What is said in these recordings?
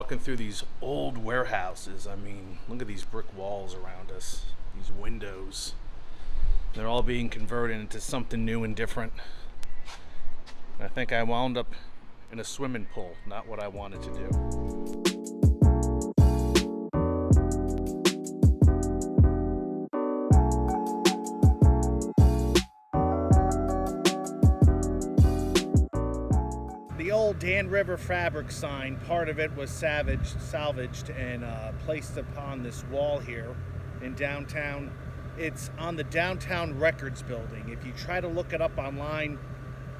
walking through these old warehouses. I mean, look at these brick walls around us, these windows. They're all being converted into something new and different. I think I wound up in a swimming pool, not what I wanted to do. The old Dan River Fabric sign, part of it was salvaged and placed upon this wall here in downtown. It's on the Downtown Records building. If you try to look it up online,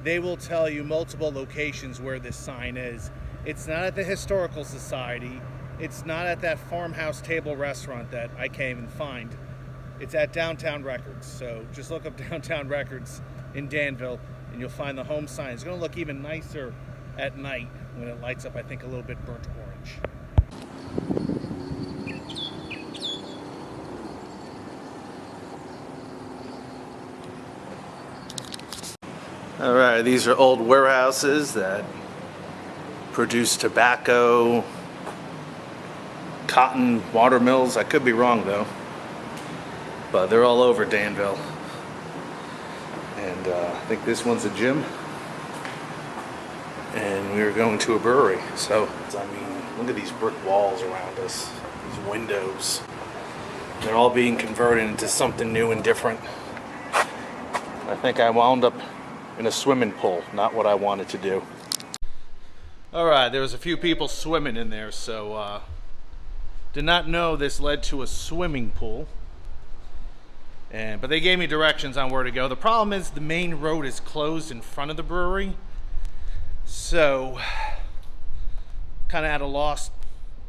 they will tell you multiple locations where this sign is. It's not at the Historical Society. It's not at that farmhouse table restaurant that I can't even find. It's at Downtown Records. So just look up Downtown Records in Danville and you'll find the home sign. It's going to look even nicer at night when it lights up, I think, a little bit burnt orange. All right, these are old warehouses that produce tobacco, cotton, water mills. I could be wrong though, but they're all over Danville. And I think this one's a gym. And we were going to a brewery. So, I mean, look at these brick walls around us, these windows. They're all being converted into something new and different. I think I wound up in a swimming pool, not what I wanted to do. All right, there was a few people swimming in there, so did not know this led to a swimming pool. But they gave me directions on where to go. The problem is the main road is closed in front of the brewery. So, kind of at a loss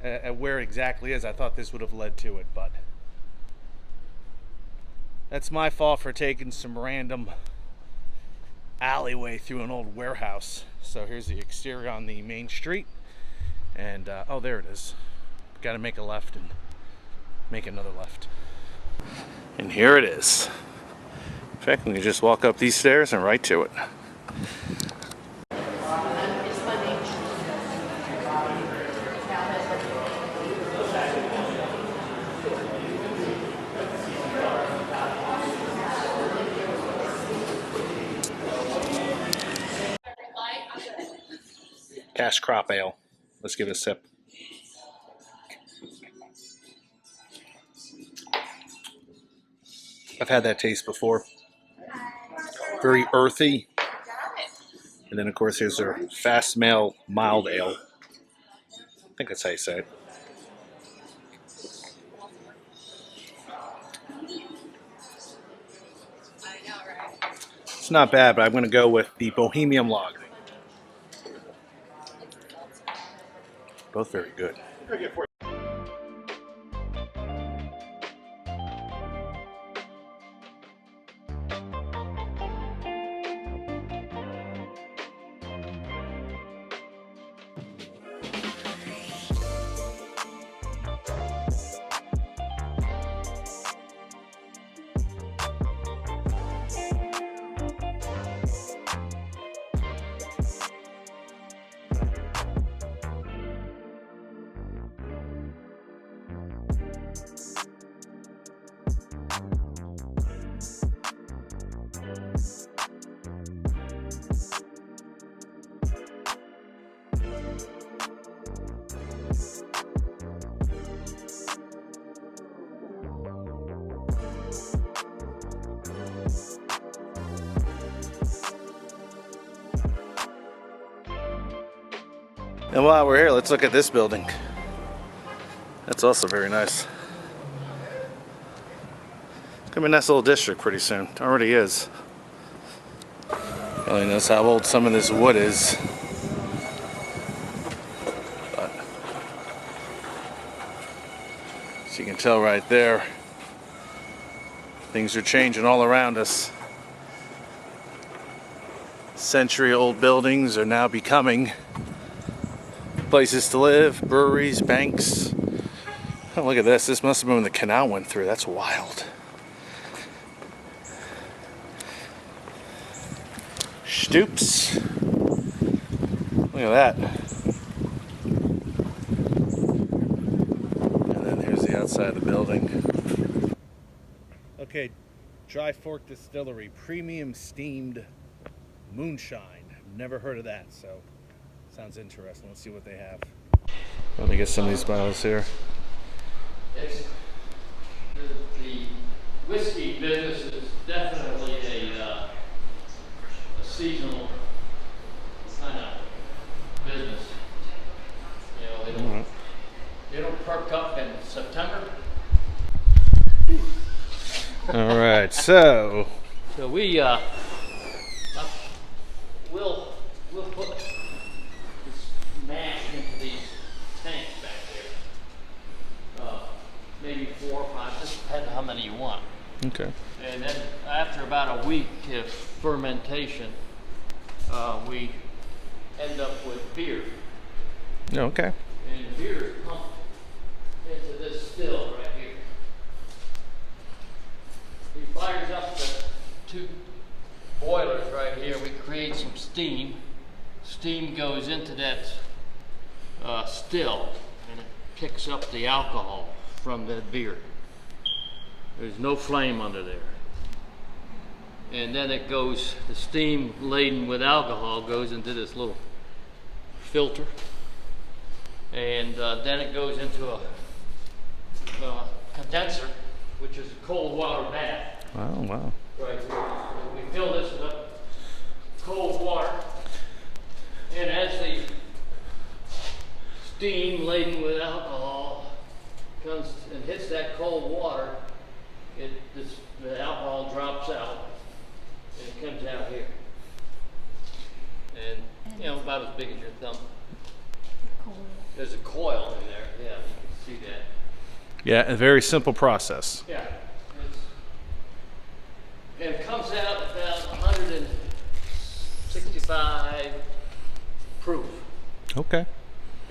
at where it exactly is. I thought this would have led to it, but that's my fault for taking some random alleyway through an old warehouse. So here's the exterior on the main street, and oh, there it is. Got to make a left and make another left. And here it is. In fact, we can just walk up these stairs and right to it. Cash crop ale. Let's give it a sip. I've had that taste before. Very earthy. And then of course here's their fast mail mild ale. I think that's how you say it. It's not bad, but I'm going to go with the Bohemian Lager. Both very good. And while we're here, let's look at this building. That's also very nice. It's gonna be a nice little district pretty soon. It already is. Really knows how old some of this wood is. But, as you can tell right there, things are changing all around us. Century-old buildings are now becoming places to live, breweries, banks. Oh, look at this. This must have been when the canal went through. That's wild. Stoops. Look at that. outside the building. Okay, Dry Fork Distillery, premium steamed moonshine. Never heard of that, so sounds interesting. Let's see what they have. Let me get some of these bottles here. It's the whiskey business is definitely a seasonal kind of business. You know, it'll perk up in September. All right, so we we'll put this mash into these tanks back there. Maybe 4 or 5, just depending how many you want. okay. And then after about a week of fermentation, we end up with beer. Okay. And beer is pumped into this still right here. He fires up the 2 boilers right here. We create some steam. Steam goes into that still, and it picks up the alcohol from that beer. There's no flame under there. And then it goes, the steam laden with alcohol goes into this little filter. And then it goes into a condenser, which is a cold water bath. Oh, wow. Right here. We fill this with cold water, and as the steam laden with alcohol comes and hits that cold water, the alcohol drops out and it comes out here. And about as big as your thumb. There's a coil in there, yeah, you can see that. Yeah, a very simple process. Yeah. And it comes out about 165 proof. Okay.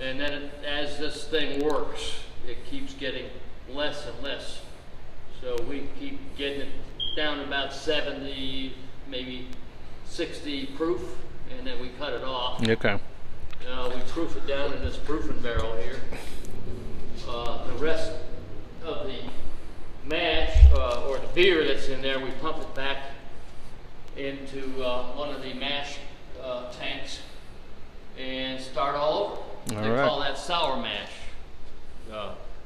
And then as this thing works, it keeps getting less and less. So we keep getting it down to about 70, maybe 60 proof, and then we cut it off. Okay. We proof it down in this proofing barrel here. The rest of the mash or the beer that's in there, we pump it back into one of the mash tanks and start all over. They call that sour mash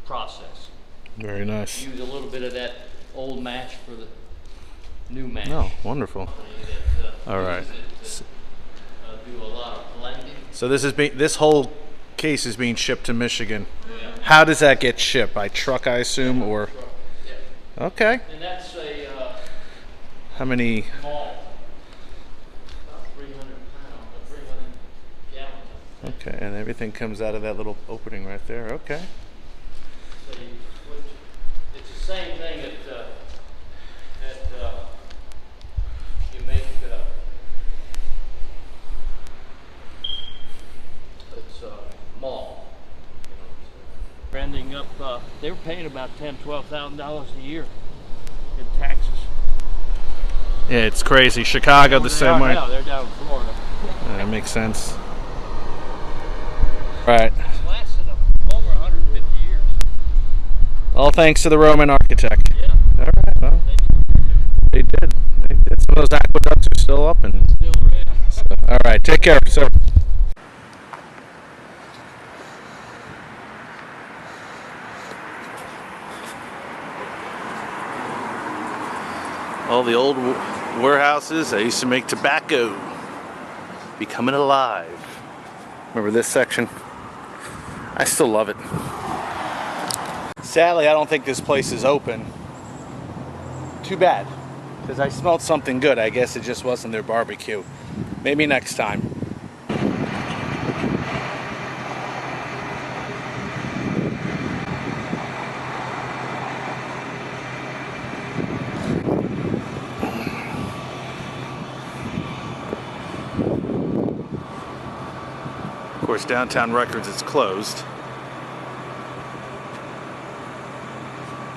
process. Very nice. Use a little bit of that old mash for the new mash. Oh, wonderful. All right. Do a lot of blending. So this whole case is being shipped to Michigan. Yeah. How does that get shipped? By truck, I assume, or? Yeah. Okay. And that's a How many? malt. About 300 pounds, 300 gallons. Okay, and everything comes out of that little opening right there. Okay. So it's the same thing that you make. It's malt. Ending up, they were paying about $12,000 a year in taxes. Yeah, it's crazy. Chicago the same way. No, they're down in Florida. That makes sense. Right. It's lasted over 150 years. All thanks to the Roman architect. Yeah. All right. Well, they did. Some of those aqueducts are still up and. Still around. So, all right. Take care, sir. All the old warehouses that used to make tobacco becoming alive. Remember this section? I still love it. Sadly, I don't think this place is open. Too bad, because I smelled something good. I guess it just wasn't their barbecue. Maybe next time. Of course, Downtown Records is closed.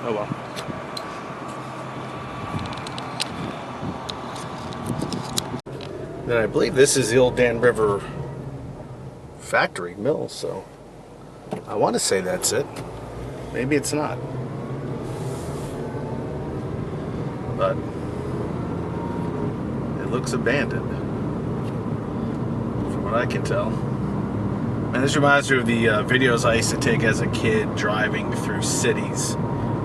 Oh well. Then I believe this is the old Dan River factory mill, so I want to say that's it. Maybe it's not. but it looks abandoned, from what I can tell. And this reminds me of the videos I used to take as a kid driving through cities.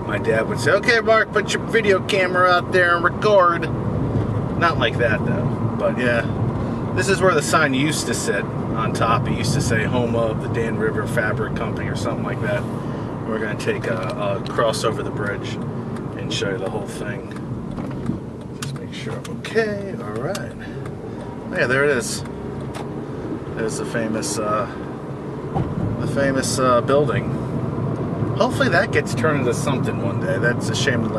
My dad would say, "Okay, Mark, put your video camera out there and record." Not like that, though. But yeah, this is where the sign used to sit on top. It used to say home of the Dan River Fabric Company or something like that. We're going to take a cross over the bridge and show you the whole thing. Just make sure I'm okay. All right. Yeah, there it is. There's the famous building. Hopefully that gets turned into something one day. That's a shame to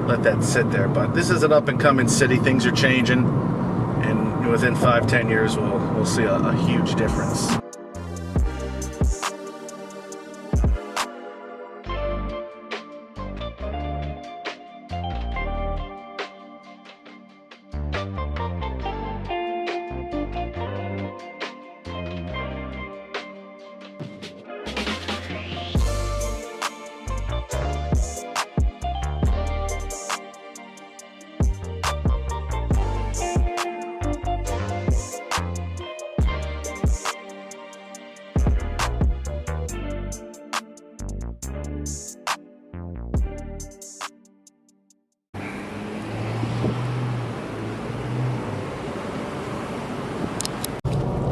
let that sit there. But this is an up-and-coming city. Things are changing, and within 5-10 years, we'll see a huge difference.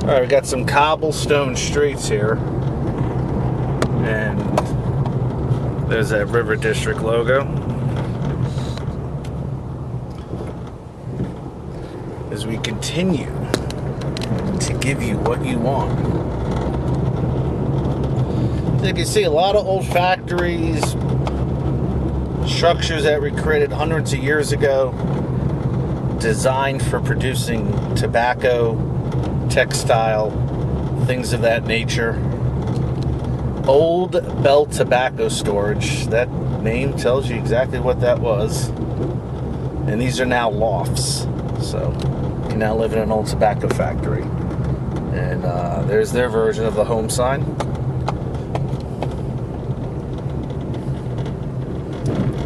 All right, we got some cobblestone streets here, and there's that River District logo. As we continue to give you what you want. So you can see a lot of old factories, structures that were created hundreds of years ago, designed for producing tobacco, textile, things of that nature. Old Bell Tobacco Storage. That name tells you exactly what that was. And these are now lofts. So you can now live in an old tobacco factory. And there's their version of the home sign.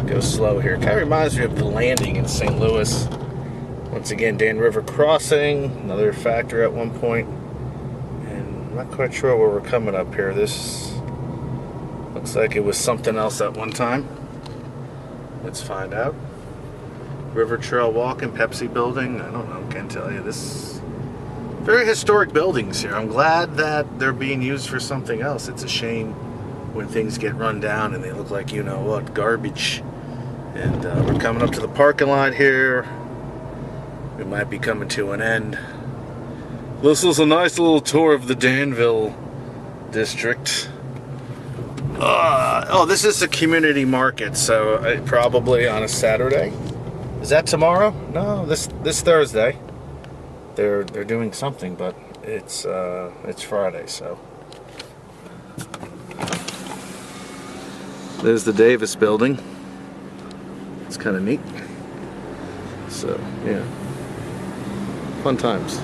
Go slow here. Kind of reminds me of the landing in St. Louis. Once again, Dan River Crossing, another factory at one point. And I'm not quite sure where we're coming up here. This looks like it was something else at one time. Let's find out. River Trail Walk and Pepsi Building. I don't know, can't tell you. This very historic buildings here. I'm glad that they're being used for something else. It's a shame when things get run down and they look like, you know what, garbage. And we're coming up to the parking lot here. We might be coming to an end. This is a nice little tour of the Danville district. Oh, this is a community market, so probably on a Saturday. Is that tomorrow? No, this Thursday. They're doing something, but it's Friday, so. There's the Davis building. It's kind of neat. So, yeah. Fun times.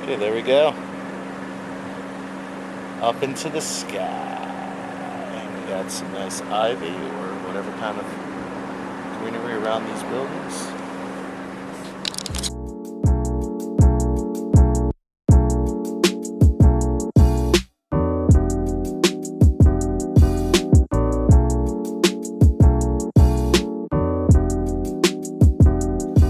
Okay, there we go. Up into the sky. And we got some nice ivy or whatever kind of greenery around these buildings.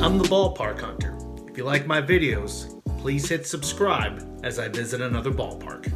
I'm the Ballpark Hunter. If you like my videos, please hit subscribe as I visit another ballpark.